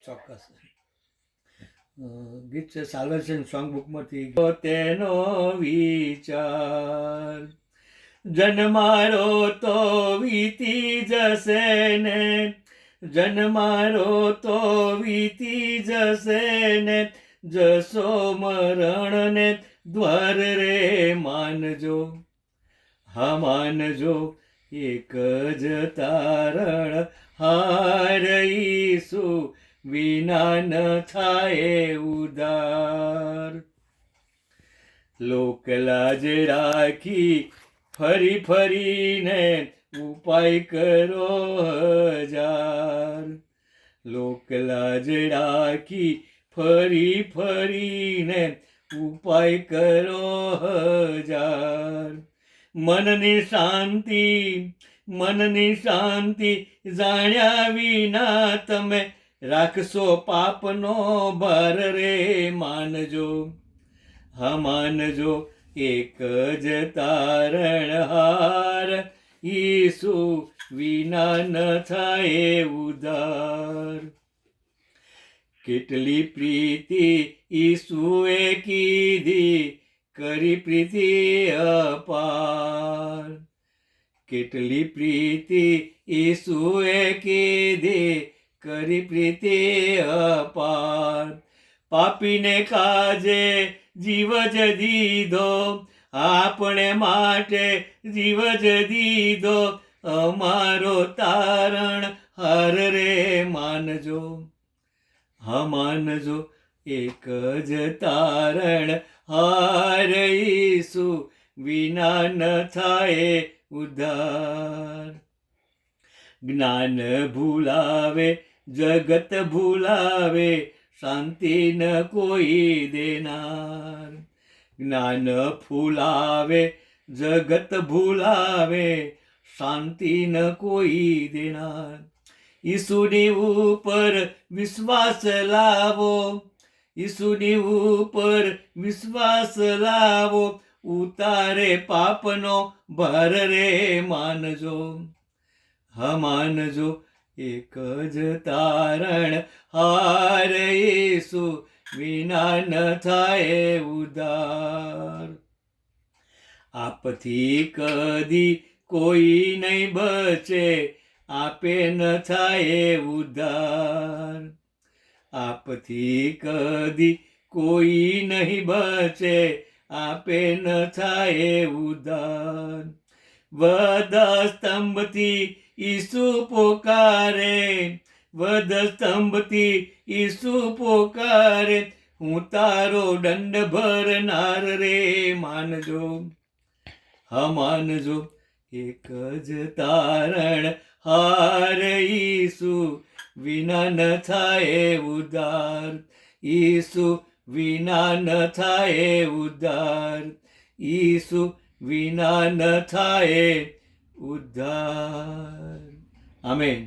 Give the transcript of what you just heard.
ચોક્કસ. ગીત છે સાલ્વેશન સોંગ બુકમાંથી. તેનો વિચાર જન્મારો તો વીતી જશે ને, જન્મારો તો વીતી જશે ને, જશો મરણ ને દ્વાર રે માનજો, હા માનજો એક જ તારણ હાર ઈસુ વિના ન થાય ઉધાર. લોક લાજ રાખી ફરી ફરીને ઉપાય કરો હજાર, લોક લાજ રાખી ફરી ફરીને ઉપાય કરો હજાર. મનની શાંતિ જાણ્યા વિના તમે રાખશો પાપનો ભાર રે માનજો, હા માનજો એક જ તારણ હાર ઈસુ વિના ન થાય ઉધાર. કેટલી પ્રીતિ ઈસુએ કીધી કરી પ્રીતિ અપાર, કેટલી પ્રીતિ ઈસુએ કીધી કરી પ્રીતિ અપાર. પાપીને કાજે જીવ જ દીધો, આપણે માટે જીવ જ દીધો, અમારો તારણ હાર રે માનજો, હા માનજો એક જ તારણ હાર ઈસુ વિના ન થાય ઉધાર. જ્ઞાન ભૂલાવે જગત ભૂલાવે, શાંતિ ન કોઈ દેનાર. જ્ઞાન ફૂલાવે જગત ભૂલાવે, શાંતિ ન કોઈ દેનાર. ઈસુની ઉપર વિશ્વાસ લાવો, ઈસુની ઉપર વિશ્વાસ લાવો, ઉતારે પાપનો ભાર રે માનજો, હા માનજો એક જ તારણ હાર ઈસુ વિના ન થાય ઉધાર. આપથી કદી કોઈ નહીં બચે, આપે ન થાય ઉધાર. આપથી કદી કોઈ નહીં બચે, આપે ન થાય ઉધાર. વધ સ્તંભથી ઈસુ પોકારે, વધ સ્તંભથી ઈસુ પોકારે, હું તારો દંડ ભરનાર રે માનજો, હા માનજો એક જ તારણ હાર ઈસુ વિના ન થાય ઉધાર, ઈસુ વિના ન થાય ઉધાર, ઈસુ વિના ન થાય ઉદ્ધાર. આમેન.